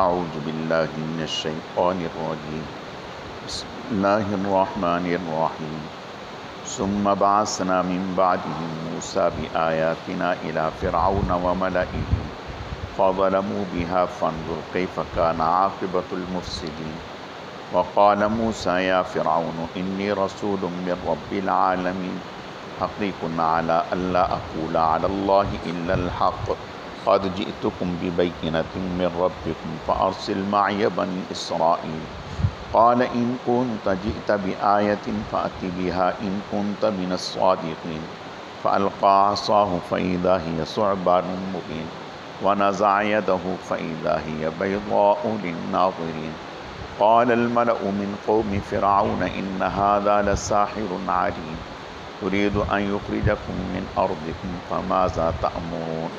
اعوذ باللہ من الشیطان الرجیم بسم اللہ الرحمن الرحیم ثم بعثنا من بعدهم موسیٰ بآیاتنا الى فرعون وملئه فظلموا بها فانظر كيف كان عاقبة المفسدين وقال موسى يا فرعون إني رسول من رب العالمين حقيق على ألا أقول على الله إلا الحق قد جئتكم ببينة من ربكم فأرسل معي بني إسرائيل قال إن كنت جئت بآية فأت بها إن كنت من الصادقين فألقى عصاه فإذا هي ثعبان مبين ونزع يده فإذا هي بيضاء للناظرين قال الملأ من قوم فرعون إن هذا لساحر عليم يريد أن يخرجكم من أرضكم فماذا تأمرون۔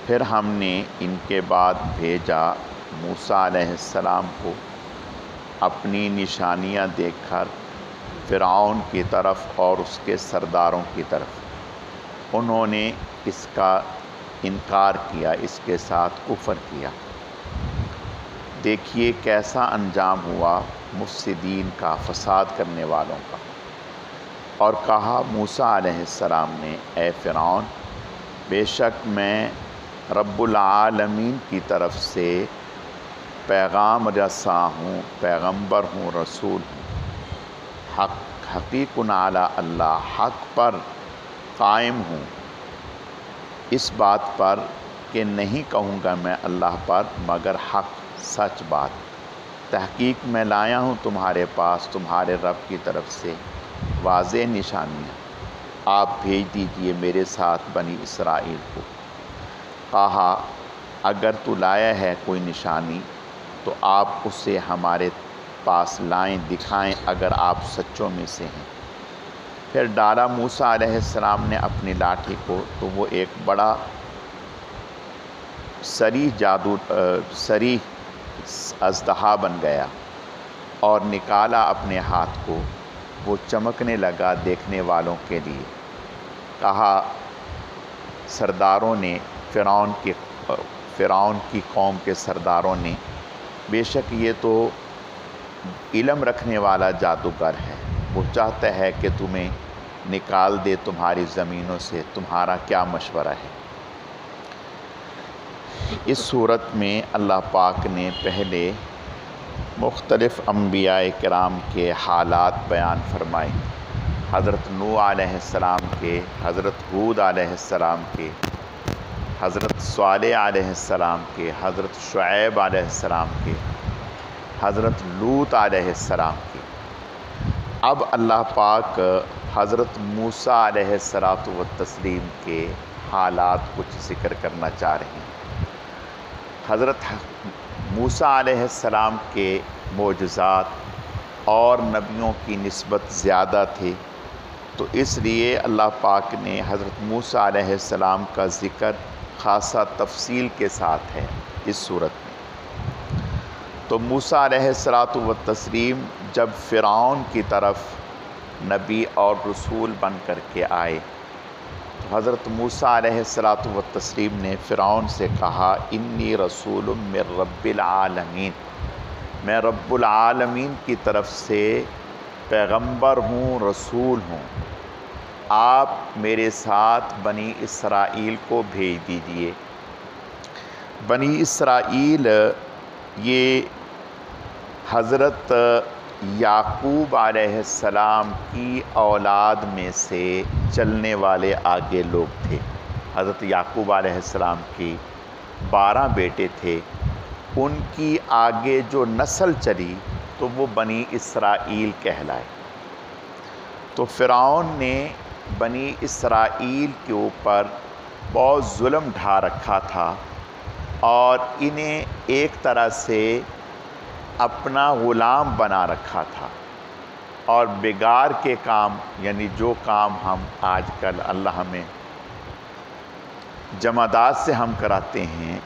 پھر ہم نے ان کے بعد بھیجا موسیٰ علیہ السلام کو اپنی نشانیاں دیکھ کر فرعون کی طرف اور اس کے سرداروں کی طرف۔ انہوں نے اس کا انکار کیا، اس کے ساتھ کفر کیا۔ دیکھیے کیسا انجام ہوا مفسدین کا، فساد کرنے والوں کا۔ اور کہا موسیٰ علیہ السلام نے، اے فرعون، بے شک میں رب العالمین کی طرف سے پیغام رساں ہوں، پیغمبر ہوں، رسول ہوں۔ حقیق علی اللہ، حق پر قائم ہوں، اس بات پر کہ نہیں کہوں گا میں اللہ پر مگر حق، سچ بات۔ تحقیق میں لایا ہوں تمہارے پاس تمہارے رب کی طرف سے واضح نشانیاں، آپ بھیج دیجئے میرے ساتھ بنی اسرائیل کو۔ کہا اگر تو لایا ہے کوئی نشانی تو آپ اسے ہمارے پاس لائیں، دکھائیں اگر آپ سچوں میں سے ہیں۔ پھر ڈالا موسیٰ علیہ السلام نے اپنی لاٹھی کو تو وہ ایک بڑا سریح اژدہا بن گیا، اور نکالا اپنے ہاتھ کو، وہ چمکنے لگا دیکھنے والوں کے لیے۔ کہا سرداروں نے، فرعون کی قوم کے سرداروں نے، بے شک یہ تو علم رکھنے والا جادوگر ہے، وہ چاہتا ہے کہ تمہیں نکال دے تمہاری زمینوں سے، تمہارا کیا مشورہ ہے۔ اس صورت میں اللہ پاک نے پہلے مختلف انبیاء کرام کے حالات بیان فرمائے، حضرت نوح علیہ السلام کے، حضرت ہود علیہ السلام کے، حضرت صالح علیہ السلام کے، حضرت شعیب علیہ السلام کے، حضرت لوط علیہ السلام کے۔ اب اللہ پاک حضرت موسیٰ علیہ السلام کے حالات کچھ ذکر کرنا چاہ رہے ہیں۔ حضرت موسیٰ علیہ السلام کے معجزات اور نبیوں کی نسبت زیادہ تھے، تو اس لیے اللہ پاک نے حضرت موسیٰ علیہ السلام کا ذکر خاصہ تفصیل کے ساتھ ہے اس صورت میں۔ تو موسیٰ علیہ السلام جب فرعون کی طرف نبی اور رسول بن کر کے آئے تو حضرت موسیٰ علیہ السلام نے فرعون سے کہا انی رسول من رب العالمین، میں رب العالمین کی طرف سے پیغمبر ہوں، رسول ہوں، آپ میرے ساتھ بنی اسرائیل کو بھیج دیجئے۔ بنی اسرائیل یہ حضرت یعقوب علیہ السلام کی اولاد میں سے چلنے والے آگے لوگ تھے۔ حضرت یعقوب علیہ السلام کی 12 بیٹے تھے، ان کی آگے جو نسل چلی تو وہ بنی اسرائیل کہلائے۔ تو فرعون نے بنی اسرائیل کے اوپر بہت ظلم ڈھا رکھا تھا، اور انہیں ایک طرح سے اپنا غلام بنا رکھا تھا، اور بگاڑ کے کام، یعنی جو کام ہم آج کل اللہ ہمیں جمادات سے ہم کراتے ہیں،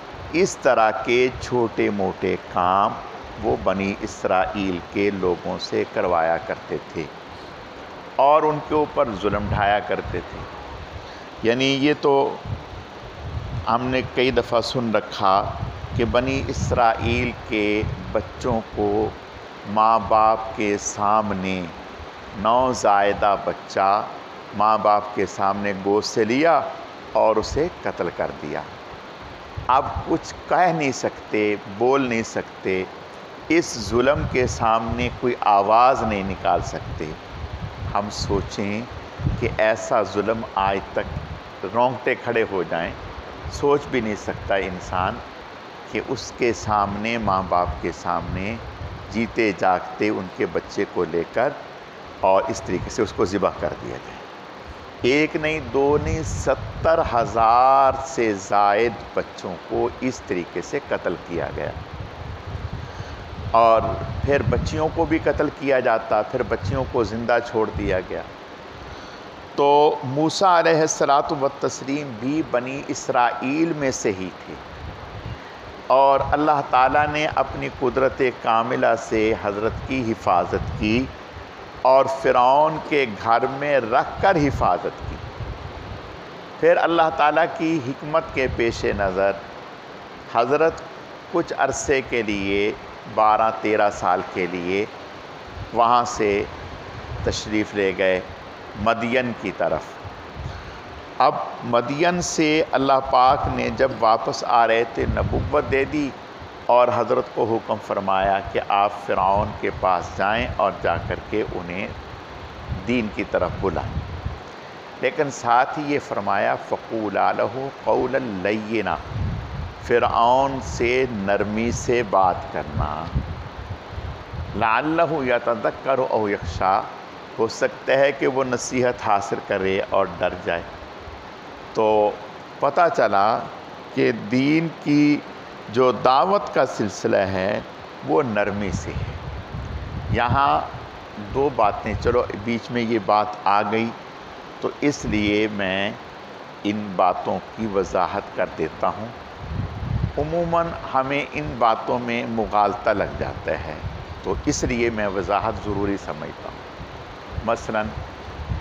اس طرح کے چھوٹے موٹے کام وہ بنی اسرائیل کے لوگوں سے کروایا کرتے تھے اور ان کے اوپر ظلم ڈھایا کرتے تھے۔ یعنی یہ تو ہم نے کئی دفعہ سن رکھا کہ بنی اسرائیل کے بچوں کو ماں باپ کے سامنے نوزائیدہ بچہ ماں باپ کے سامنے گود سے لیا اور اسے قتل کر دیا۔ اب کچھ کہہ نہیں سکتے، بول نہیں سکتے، اس ظلم کے سامنے کوئی آواز نہیں نکال سکتے۔ ہم سوچیں کہ ایسا ظلم آج تک رونگٹے کھڑے ہو جائیں، سوچ بھی نہیں سکتا انسان کہ اس کے سامنے، ماں باپ کے سامنے جیتے جاگتے ان کے بچے کو لے کر اور اس طریقے سے اس کو ذبح کر دیا جائے۔ ایک نہیں، دو نہیں، 70,000 سے زائد بچوں کو اس طریقے سے قتل کیا گیا، اور پھر بچیوں کو بھی قتل کیا جاتا، پھر بچیوں کو زندہ چھوڑ دیا گیا۔ تو موسیٰ علیہ السلام بھی بنی اسرائیل میں سے ہی تھے، اور اللہ تعالیٰ نے اپنی قدرت کاملہ سے حضرت کی حفاظت کی اور فرعون کے گھر میں رکھ کر حفاظت کی۔ پھر اللہ تعالیٰ کی حکمت کے پیش نظر حضرت کچھ عرصے کے لیے 12-13 سال کے لیے وہاں سے تشریف لے گئے مدین کی طرف۔ اب مدین سے اللہ پاک نے جب واپس آ رہے تھے نبوت دے دی اور حضرت کو حکم فرمایا کہ آپ فرعون کے پاس جائیں اور جا کر کے انہیں دین کی طرف بلائیں، لیکن ساتھ ہی یہ فرمایا فَقُولَا لَهُ قَوْلًا لَيِّنًا، فرعون سے نرمی سے بات کرنا، لَعَلَّهُ يَتَذَكَّرُ أَوْ يَخْشَىٰ، ہو سکتا ہے کہ وہ نصیحت حاصل کرے اور ڈر جائے۔ تو پتہ چلا کہ دین کی جو دعوت کا سلسلہ ہے وہ نرمی سے ہے۔ یہاں دو باتیں، چلو بیچ میں یہ بات آ گئی تو اس لیے میں ان باتوں کی وضاحت کر دیتا ہوں۔ عموماً ہمیں ان باتوں میں مغالطہ لگ جاتا ہے، تو اس لیے میں وضاحت ضروری سمجھتا ہوں۔ مثلاً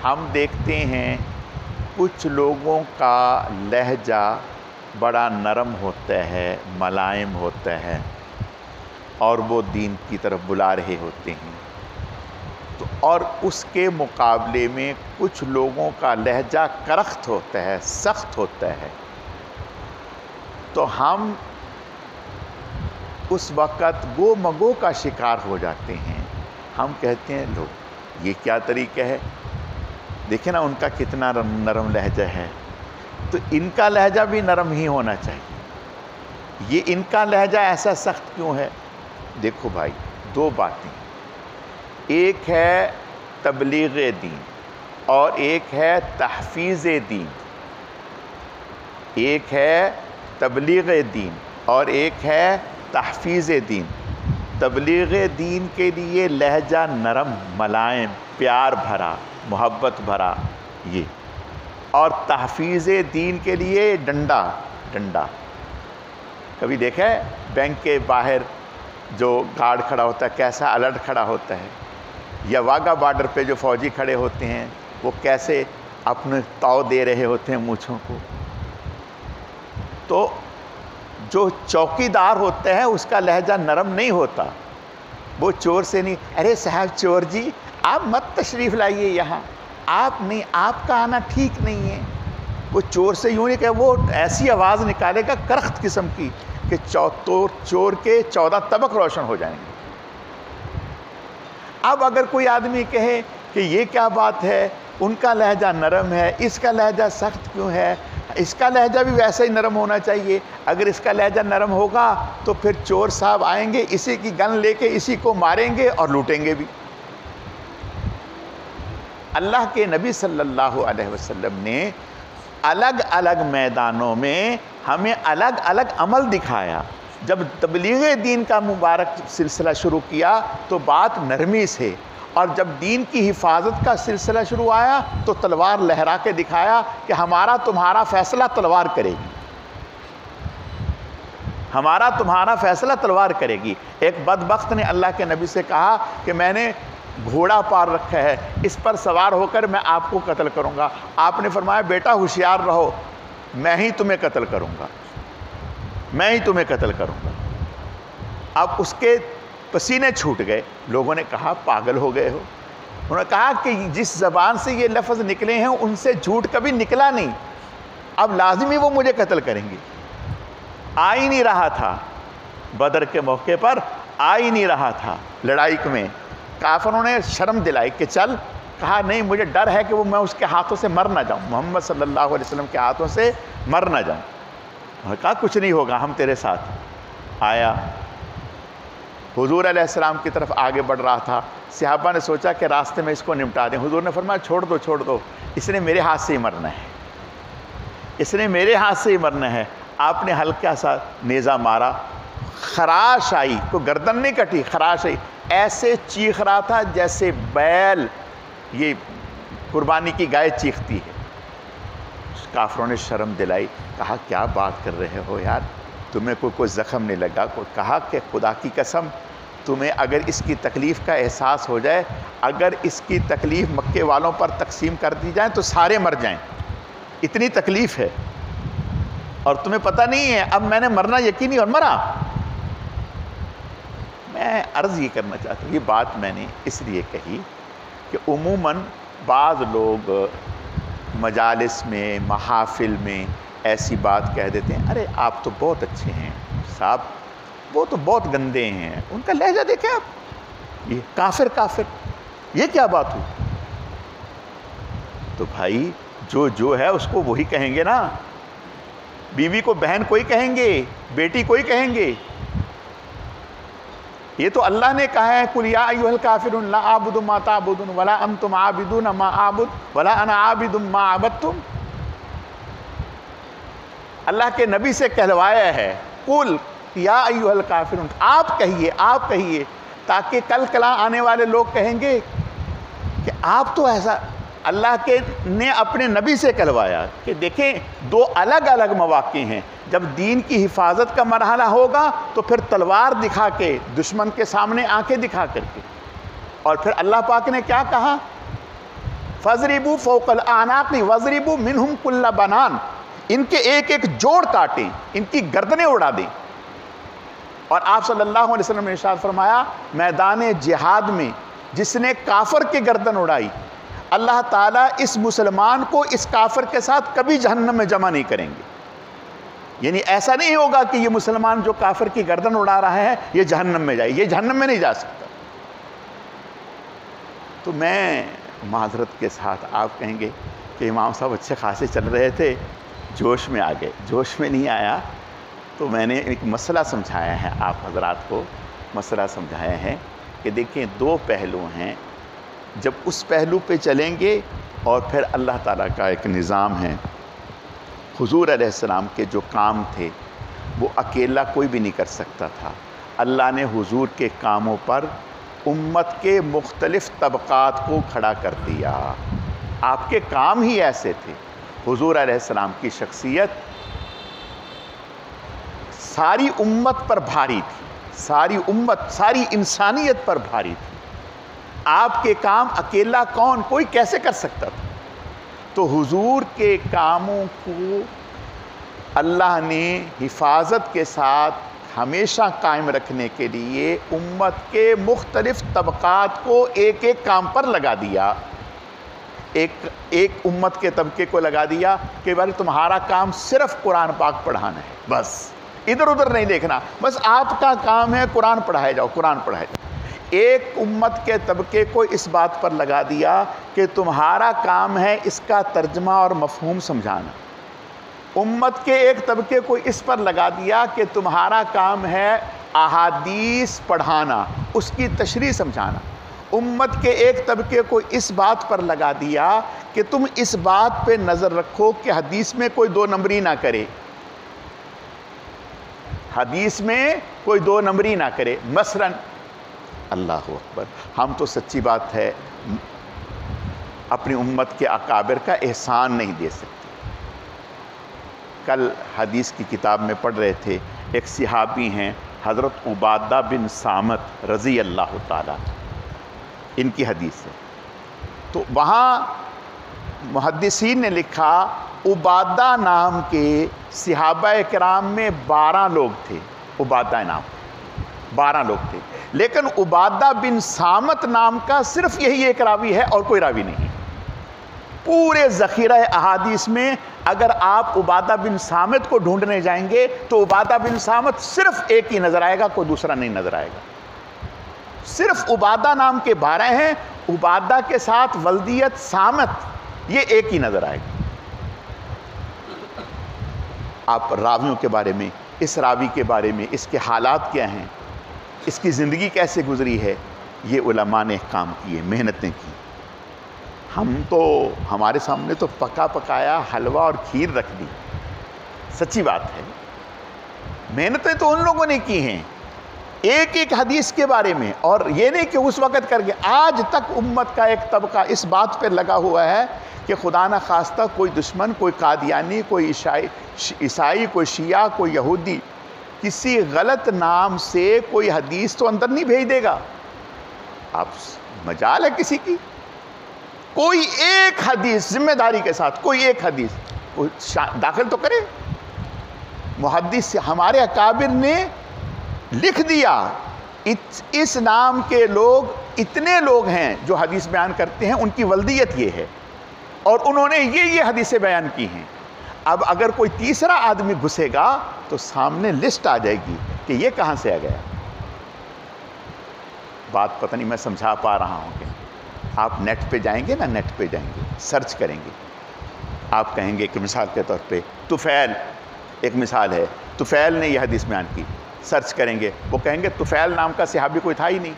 ہم دیکھتے ہیں کچھ لوگوں کا لہجہ بڑا نرم ہوتا ہے، ملائم ہوتا ہے، اور وہ دین کی طرف بلا رہے ہوتے ہیں، تو اور اس کے مقابلے میں کچھ لوگوں کا لہجہ کرخت ہوتا ہے، سخت ہوتا ہے، تو ہم اس وقت گو مگو کا شکار ہو جاتے ہیں۔ ہم کہتے ہیں لو یہ کیا طریقہ ہے، دیکھیں نا ان کا کتنا نرم لہجہ ہے، تو ان کا لہجہ بھی نرم ہی ہونا چاہیے، یہ ان کا لہجہ ایسا سخت کیوں ہے؟ دیکھو بھائی، دو باتیں، ایک ہے تبلیغ دین اور ایک ہے تحفیظ دین، ایک ہے تبلیغ دین اور ایک ہے تحفیظ دین۔ تبلیغ دین کے لیے لہجہ نرم، ملائم، پیار بھرا، محبت بھرا یہ، اور تحفیظ دین کے لیے ڈنڈا۔ کبھی دیکھا ہے بینک کے باہر جو گارڈ کھڑا ہوتا ہے کیسا الرٹ کھڑا ہوتا ہے، یا واگا بارڈر پہ جو فوجی کھڑے ہوتے ہیں وہ کیسے اپنے تاؤ دے رہے ہوتے ہیں مونچھوں کو۔ تو جو چوکی دار ہوتا ہے اس کا لہجہ نرم نہیں ہوتا، وہ چور سے نہیں، ارے صاحب چور جی آپ مت تشریف لائیے یہاں، آپ نہیں، آپ کا آنا ٹھیک نہیں ہے۔ وہ چور سے یوں نہیں کہ وہ ایسی آواز نکالے گا کرخت قسم کی کہ چور کے 14 طبق روشن ہو جائیں گے۔ اب اگر کوئی آدمی کہے کہ یہ کیا بات ہے، ان کا لہجہ نرم ہے، اس کا لہجہ سخت کیوں ہے، اس کا لہجہ بھی ویسا ہی نرم ہونا چاہیے، اگر اس کا لہجہ نرم ہوگا تو پھر چور صاحب آئیں گے، اسی کی گن لے کے اسی کو ماریں گے اور لوٹیں گے بھی۔ اللہ کے نبی صلی اللہ علیہ وسلم نے الگ الگ میدانوں میں ہمیں الگ الگ عمل دکھایا۔ جب تبلیغ دین کا مبارک سلسلہ شروع کیا تو بات نرمی سے، اور جب دین کی حفاظت کا سلسلہ شروع آیا تو تلوار لہرا کے دکھایا کہ ہمارا تمہارا فیصلہ تلوار کرے گی، ہمارا تمہارا فیصلہ تلوار کرے گی۔ ایک بدبخت نے اللہ کے نبی سے کہا کہ میں نے گھوڑا پار رکھا ہے، اس پر سوار ہو کر میں آپ کو قتل کروں گا۔ آپ نے فرمایا بیٹا ہوشیار رہو، میں ہی تمہیں قتل کروں گا، میں ہی تمہیں قتل کروں گا۔ اب اس کے پسینے چھوٹ گئے، لوگوں نے کہا پاگل ہو گئے ہو۔ انہوں نے کہا کہ جس زبان سے یہ لفظ نکلے ہیں ان سے جھوٹ کبھی نکلا نہیں، اب لازمی وہ مجھے قتل کریں گے۔ آ ہی نہیں رہا تھا، بدر کے موقع پر آ ہی نہیں رہا تھا لڑائی میں۔ کافروں نے شرم دلائی کہ چل، کہا نہیں مجھے ڈر ہے کہ وہ میں اس کے ہاتھوں سے مر نہ جاؤں، محمد صلی اللہ علیہ وسلم کے ہاتھوں سے مر نہ جاؤں۔ انہوں نے کہا کچھ نہیں ہوگا، ہم تیرے ساتھ۔ آیا حضور علیہ السلام کی طرف آگے بڑھ رہا تھا، صحابہ نے سوچا کہ راستے میں اس کو نمٹا دیں۔ حضور نے فرمایا چھوڑ دو چھوڑ دو، اس نے میرے ہاتھ سے ہی مرنا ہے، اس نے میرے ہاتھ سے ہی مرنا ہے۔ آپ نے ہلکا سا نیزہ مارا، خراش آئی، کوئی گردن نہیں کٹی، خراش آئی، ایسے چیخ رہا تھا جیسے بیل یہ قربانی کی گائے چیختی ہے۔ کافروں نے شرم دلائی، کہا کیا بات کر رہے ہو یار، تمہیں کوئی زخم نہیں لگا؟ کہا کہ خدا کی قسم تمہیں اگر اس کی تکلیف کا احساس ہو جائے، اگر اس کی تکلیف مکے والوں پر تقسیم کر دی جائے تو سارے مر جائیں، اتنی تکلیف ہے، اور تمہیں پتہ نہیں ہے اب میں نے مرنا یقینی اور مرا۔ میں عرض یہ کرنا چاہتا ہوں، یہ بات میں نے اس لیے کہی کہ عموماً بعض لوگ مجالس میں محافل میں ایسی بات کہہ دیتے ہیں، ارے آپ تو بہت اچھے ہیں صاحب، وہ تو بہت گندے ہیں، ان کا لہجہ دیکھیں آپ، یہ کافر کافر، یہ کیا بات ہوئی؟ تو بھائی جو ہے اس کو وہی کہیں گے نا، بیوی کو بہن کوئی کہیں گے، بیٹی کوئی کہیں گے، یہ تو اللہ نے کہا ہے قُلْ يَا أَيُّهَا الْكَافِرُونَ لَا أَعْبُدُ مَا تَعْبُدُونَ وَلَا أَنْتُمْ عَابِدُونَ مَا أَعْبُدُ وَلَا أَنَا عَابِدٌ مَا عَبَدتُّمْ۔ اللہ کے نبی سے کہلوایا ہے قُلْ يَا أَيُّهَا الْكَافِرُونَ، آپ کہیے تاکہ کل کلا آنے والے لوگ کہیں گے کہ آپ تو ایسا، اللہ کے نے اپنے نبی سے کہلوایا کہ دیکھیں دو الگ الگ مواقع ہیں، جب دین کی حفاظت کا مرحلہ ہوگا تو پھر تلوار دکھا کے دشمن کے سامنے آنکھیں دکھا کر کے، اور پھر اللہ پاک نے کیا کہا فَضْرِبُوا فَوْقَ الْأَعْنَاقِ وَضْرِبُوا مِنْهُمْ كُلَّ بَنَانٍ، ان کے ایک ایک جوڑ کاٹیں، ان کی گردنیں اڑا دیں۔ اور آپ صلی اللہ علیہ وسلم نے ارشاد فرمایا میدان جہاد میں جس نے کافر کی گردن اڑائی، اللہ تعالیٰ اس مسلمان کو اس کافر کے ساتھ کبھی جہنم میں جمع نہیں کریں گے۔ یعنی ایسا نہیں ہوگا کہ یہ مسلمان جو کافر کی گردن اڑا رہا ہے یہ جہنم میں جائے، یہ جہنم میں نہیں جا سکتا۔ تو میں معذرت کے ساتھ، آپ کہیں گے کہ امام صاحب اچھے خاصے چل رہے تھے، جوش میں آ گئے، جوش میں نہیں آیا، تو میں نے ایک مسئلہ سمجھایا ہے آپ حضرات کو، مسئلہ سمجھایا ہے کہ دیکھیں دو پہلو ہیں، جب اس پہلو پہ چلیں گے اور پھر اللہ تعالیٰ کا ایک نظام ہے۔ حضور علیہ السلام کے جو کام تھے وہ اکیلا کوئی بھی نہیں کر سکتا تھا، اللہ نے حضور کے کاموں پر امت کے مختلف طبقات کو کھڑا کر دیا، آپ کے کام ہی ایسے تھے۔ حضور علیہ السلام کی شخصیت ساری امت پر بھاری تھی، ساری امت، ساری انسانیت پر بھاری تھی، آپ کے کام اکیلا کون، کوئی کیسے کر سکتا تھا؟ تو حضور کے کاموں کو اللہ نے حفاظت کے ساتھ ہمیشہ قائم رکھنے کے لیے امت کے مختلف طبقات کو ایک ایک کام پر لگا دیا۔ ایک امت کے طبقے کو لگا دیا کہ بھائی تمہارا کام صرف قرآن پاک پڑھانا ہے، بس ادھر ادھر نہیں دیکھنا، بس آپ کا کام ہے قرآن پڑھائے جاؤ، قرآن پڑھائے جاؤ۔ ایک امت کے طبقے کو اس بات پر لگا دیا کہ تمہارا کام ہے اس کا ترجمہ اور مفہوم سمجھانا۔ امت کے ایک طبقے کو اس پر لگا دیا کہ تمہارا کام ہے احادیث پڑھانا، اس کی تشریح سمجھانا۔ امت کے ایک طبقے کو اس بات پر لگا دیا کہ تم اس بات پہ نظر رکھو کہ حدیث میں کوئی دو نمبری نہ کرے، حدیث میں کوئی دو نمبری نہ کرے۔ مثلاً اللہ اکبر، ہم تو سچی بات ہے اپنی امت کے اکابر کا احسان نہیں دے سکتے۔ کل حدیث کی کتاب میں پڑھ رہے تھے، ایک صحابی ہیں حضرت عبادہ بن صامت رضی اللہ تعالیٰ، ان کی حدیث ہے، تو وہاں محدثین نے لکھا عبادہ نام کے صحابہ کرام میں 12 لوگ تھے، عبادہ نام 12 لوگ تھے، لیکن عبادہ بن صامت نام کا صرف یہی ایک راوی ہے اور کوئی راوی نہیں۔ پورے ذخیرہ احادیث میں اگر آپ عبادہ بن صامت کو ڈھونڈنے جائیں گے تو عبادہ بن صامت صرف ایک ہی نظر آئے گا، کوئی دوسرا نہیں نظر آئے گا۔ صرف عبادہ نام کے 12 ہیں، عبادہ کے ساتھ ولدیت صامت، یہ ایک ہی نظر آئے گا۔ آپ راویوں کے بارے میں، اس راوی کے بارے میں، اس کے حالات کیا ہیں، اس کی زندگی کیسے گزری ہے، یہ علماء نے کام کیے، محنتیں کی۔ ہم تو، ہمارے سامنے تو پکا پکایا حلوہ اور کھیر رکھ دی، سچی بات ہے۔ محنتیں تو ان لوگوں نے کی ہیں ایک ایک حدیث کے بارے میں، اور یہ نہیں کہ اس وقت کر کے، آج تک امت کا ایک طبقہ اس بات پہ لگا ہوا ہے کہ خدا نہ خواستہ کوئی دشمن، کوئی قادیانی، کوئی عیسائی، کوئی شیعہ، کوئی یہودی کسی غلط نام سے کوئی حدیث تو اندر نہیں بھیج دے گا۔ آپ مجال ہے کسی کی، کوئی ایک حدیث ذمہ داری کے ساتھ، کوئی ایک حدیث داخل تو کرے۔ محدث سے ہمارے اکابر نے لکھ دیا، اس نام کے لوگ اتنے لوگ ہیں جو حدیث بیان کرتے ہیں، ان کی ولدیت یہ ہے، اور انہوں نے یہ حدیثیں بیان کی ہیں۔ اب اگر کوئی تیسرا آدمی گھسے گا تو سامنے لسٹ آ جائے گی کہ یہ کہاں سے آ گیا۔ بات پتہ نہیں میں سمجھا پا رہا ہوں کہ آپ نیٹ پہ جائیں گے نا، نیٹ پہ جائیں گے، سرچ کریں گے، آپ کہیں گے کہ مثال کے طور پہ طفیل ایک مثال ہے، طفیل نے یہ حدیث بیان کی، سرچ کریں گے، وہ کہیں گے طفیل نام کا صحابی کوئی تھا ہی نہیں،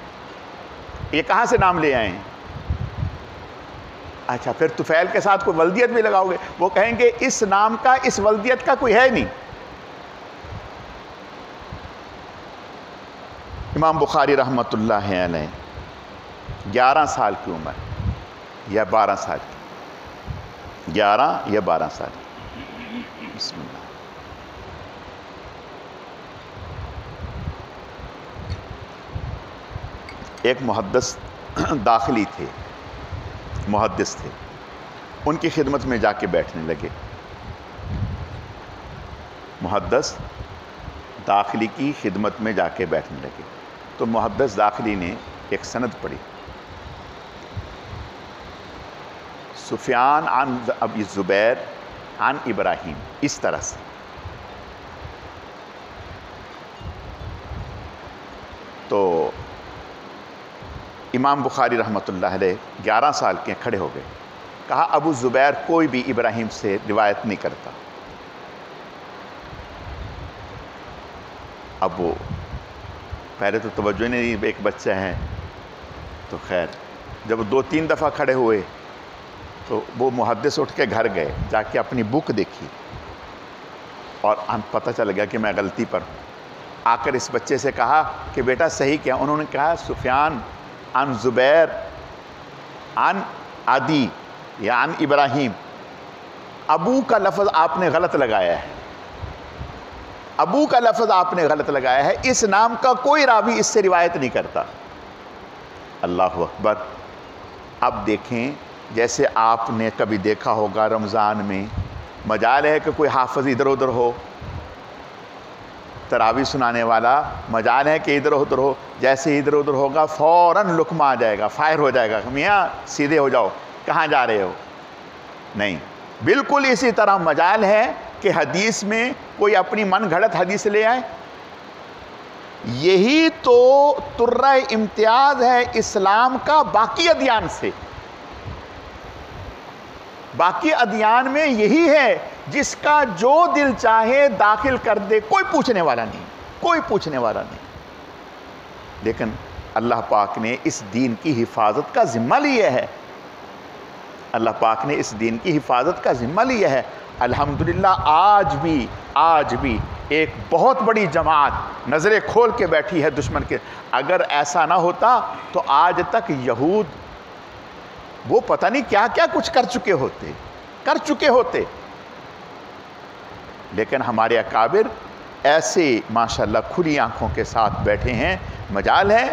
یہ کہاں سے نام لے آئے ہیں۔ اچھا، پھر طفیل کے ساتھ کوئی ولدیت بھی لگاؤ گے، وہ کہیں گے اس نام کا، اس ولدیت کا کوئی ہے نہیں۔ امام بخاری رحمۃ اللہ علیہ 11 سال کی عمر یا 12 سال کی، 11 یا 12 سال کی، بسم اللہ۔ ایک محدث داخلی تھے، محدث تھے، ان کی خدمت میں جا کے بیٹھنے لگے۔ محدث داخلی کی خدمت میں جا کے بیٹھنے لگے تو محدث داخلی نے ایک سند پڑھی، سفیان عن ابی زبیر عن ابراہیم، اس طرح سے۔ تو امام بخاری رحمۃ اللہ علیہ 11 سال کے کھڑے ہو گئے، کہا ابو زبیر کوئی بھی ابراہیم سے روایت نہیں کرتا۔ اب وہ پہلے تو توجہ نہیں، ایک بچہ ہے تو خیر، جب 2-3 دفعہ کھڑے ہوئے تو وہ محدث اٹھ کے گھر گئے، جا کے اپنی بک دیکھی اور پتہ چل گیا کہ میں غلطی پر ہوں۔ آ کر اس بچے سے کہا کہ بیٹا صحیح کیا؟ انہوں نے کہا سفیان عن زبیر عن عدی یا عن ابراہیم، ابو کا لفظ آپ نے غلط لگایا ہے، ابو کا لفظ آپ نے غلط لگایا ہے، اس نام کا کوئی راوی اس سے روایت نہیں کرتا۔ اللہ اکبر۔ اب دیکھیں، جیسے آپ نے کبھی دیکھا ہوگا رمضان میں مجال ہے کہ کوئی حافظ ادھر ادھر ہو، تراویح سنانے والا مجال ہے کہ ادھر ادھر ہو، جیسے ادھر ادھر ہوگا فوراً لقمہ آ جائے گا، فائر ہو جائے گا، میاں سیدھے ہو جاؤ، کہاں جا رہے ہو؟ نہیں، بالکل اسی طرح مجال ہے کہ حدیث میں کوئی اپنی من گھڑت حدیث لے آئے۔ یہی تو ترہ امتیاز ہے اسلام کا باقی ادیان سے۔ باقی ادیان میں یہی ہے، جس کا جو دل چاہے داخل کر دے، کوئی پوچھنے والا نہیں، کوئی پوچھنے والا نہیں۔ لیکن اللہ پاک نے اس دین کی حفاظت کا ذمہ لیا ہے، اللہ پاک نے اس دین کی حفاظت کا ذمہ لیا ہے۔ الحمدللہ آج بھی ایک بہت بڑی جماعت نظریں کھول کے بیٹھی ہے دشمن کے۔ اگر ایسا نہ ہوتا تو آج تک یہود وہ پتہ نہیں کیا کیا کچھ کر چکے ہوتے، لیکن ہمارے اکابر ایسے ماشاءاللہ کھلی آنکھوں کے ساتھ بیٹھے ہیں۔ مجال ہے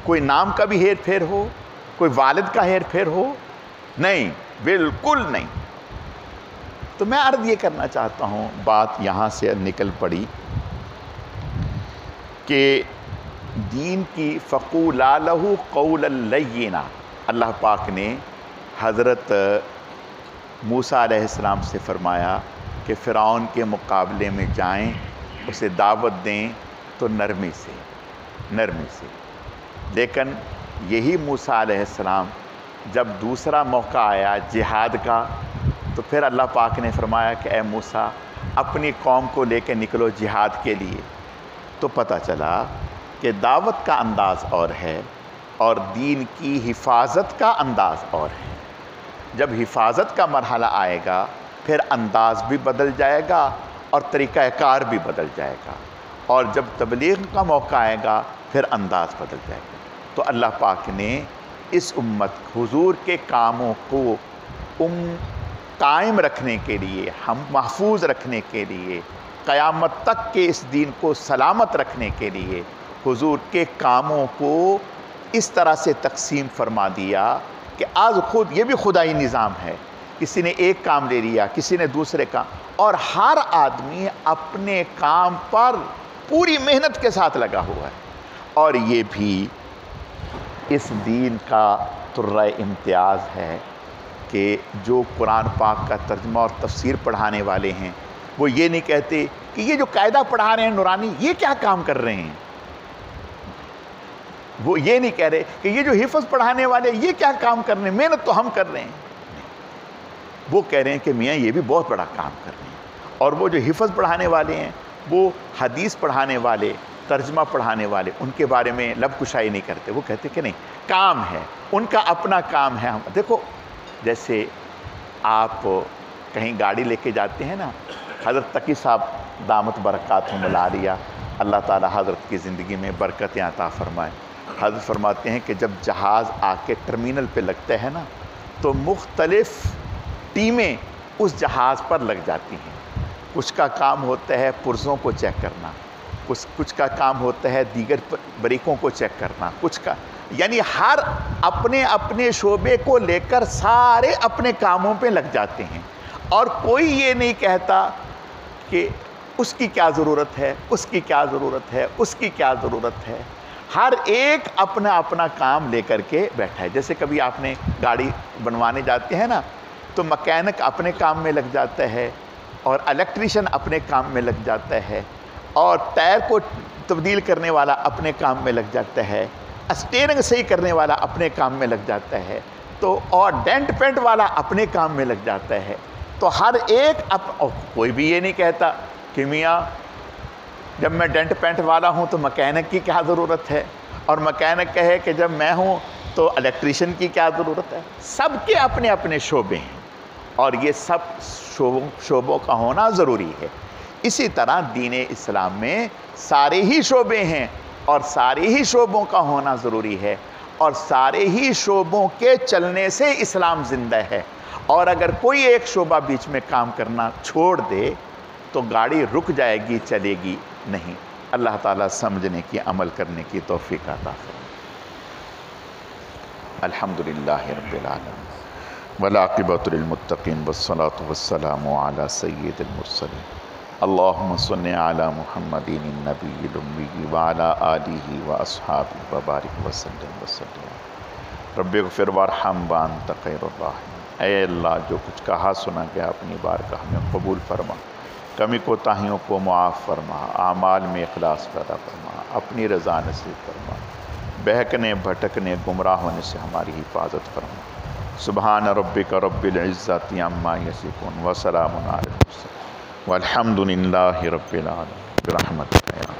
کوئی نام کا بھی ہیر پھیر ہو، کوئی والد کا ہیر پھیر ہو؟ نہیں، بالکل نہیں۔ تو میں عرض یہ کرنا چاہتا ہوں، بات یہاں سے نکل پڑی کہ دین کی فقولا لہ قولا لینا، اللہ پاک نے حضرت موسیٰ علیہ السلام سے فرمایا کہ فرعون کے مقابلے میں جائیں، اسے دعوت دیں تو نرمی سے۔ لیکن یہی موسیٰ علیہ السلام جب دوسرا موقع آیا جہاد کا، تو پھر اللہ پاک نے فرمایا کہ اے موسیٰ اپنی قوم کو لے کے نکلو جہاد کے لیے۔ تو پتہ چلا کہ دعوت کا انداز اور ہے اور دین کی حفاظت کا انداز اور ہے۔ جب حفاظت کا مرحلہ آئے گا پھر انداز بھی بدل جائے گا اور طریقہ کار بھی بدل جائے گا، اور جب تبلیغ کا موقع آئے گا پھر انداز بدل جائے گا۔ تو اللہ پاک نے اس امت حضور کے کاموں کو قائم رکھنے کے لیے، ہم محفوظ رکھنے کے لیے، قیامت تک کے اس دین کو سلامت رکھنے کے لیے حضور کے کاموں کو اس طرح سے تقسیم فرما دیا کہ آج خود یہ بھی خدائی نظام ہے، کسی نے ایک کام لے لیا، کسی نے دوسرے کام، اور ہر آدمی اپنے کام پر پوری محنت کے ساتھ لگا ہوا ہے۔ اور یہ بھی اس دین کا ترہ امتیاز ہے کہ جو قرآن پاک کا ترجمہ اور تفسیر پڑھانے والے ہیں وہ یہ نہیں کہتے کہ یہ جو قاعدہ پڑھا رہے ہیں نورانی یہ کیا کام کر رہے ہیں، وہ یہ نہیں کہہ رہے کہ یہ جو حفظ پڑھانے والے یہ کیا کام کر رہے ہیں، محنت تو ہم کر رہے ہیں، وہ کہہ رہے ہیں کہ میاں یہ بھی بہت بڑا کام کر رہے ہیں۔ اور وہ جو حفظ پڑھانے والے ہیں وہ حدیث پڑھانے والے، ترجمہ پڑھانے والے، ان کے بارے میں لب کشائی نہیں کرتے، وہ کہتے کہ نہیں کام ہے، ان کا اپنا کام ہے۔ دیکھو جیسے آپ کہیں گاڑی لے کے جاتے ہیں نا، حضرت تقی صاحب دامت برکاتہم العالیہ، اللہ تعالی حضرت کی زندگی میں برکتیں عطا فرمائے، حضرت فرماتے ہیں کہ جب جہاز آ کے ٹرمینل پہ لگتا ہے نا تو مختلف ٹیمیں اس جہاز پر لگ جاتی ہیں۔ کچھ کا کام ہوتا ہے پرزوں کو چیک کرنا، کچھ کا کام ہوتا ہے دیگر بریکوں کو چیک کرنا، کچھ کا، یعنی ہر اپنے اپنے شعبے کو لے کر سارے اپنے کاموں پہ لگ جاتے ہیں، اور کوئی یہ نہیں کہتا کہ اس کی کیا ضرورت ہے، اس کی کیا ضرورت ہے، اس کی کیا ضرورت ہے۔ ہر ایک اپنا اپنا کام لے کر کے بیٹھا ہے۔ جیسے کبھی آپ نے گاڑی بنوانے جاتے ہیں نا تو مکینک اپنے کام میں لگ جاتا ہے، اور الیکٹریشین اپنے کام میں لگ جاتا ہے، اور ٹائر کو تبدیل کرنے والا اپنے کام میں لگ جاتا ہے، اسٹیئرنگ صحیح کرنے والا اپنے کام میں لگ جاتا ہے، تو اور ڈینٹ پینٹ والا اپنے کام میں لگ جاتا ہے۔ تو ہر ایک کوئی بھی یہ نہیں کہتا کہ میاں جب میں ڈینٹ پینٹ والا ہوں تو مکینک کی کیا ضرورت ہے، اور مکینک کہے کہ جب میں ہوں تو الیکٹریشین کی کیا ضرورت ہے۔ سب کے اپنے اپنے شعبے ہیں، اور یہ سب شعبوں کا ہونا ضروری ہے۔ اسی طرح دین اسلام میں سارے ہی شعبے ہیں، اور سارے ہی شعبوں کا ہونا ضروری ہے، اور سارے ہی شعبوں کے چلنے سے اسلام زندہ ہے۔ اور اگر کوئی ایک شعبہ بیچ میں کام کرنا چھوڑ دے تو گاڑی رک جائے گی، چلے گی نہیں۔ اللہ تعالیٰ سمجھنے کی، عمل کرنے کی توفیق عطا فرمائے۔ الحمدللہ رب العالمین والعاقبۃ للمتقین والصلاۃ والسلام علی سید المرسلین اللہم صل علی محمد النبی الامی وعلی آلہ واصحابہ وبارک وسلم رب اغفر وارحم وانت خیر الراحمین۔ اے اللہ، جو کچھ کہا سنا گیا اپنی بارگاہ میں قبول فرما، کمی کوتاہیوں کو معاف فرما، اعمال میں اخلاص پیدا فرما، اپنی رضا نصیب فرما، بہکنے بھٹکنے گمراہ ہونے سے ہماری حفاظت فرما۔ سبحان ربک رب العزت عما یصفون وسلام علی المرسلین والحمد للہ رب العالمین برحمتک یا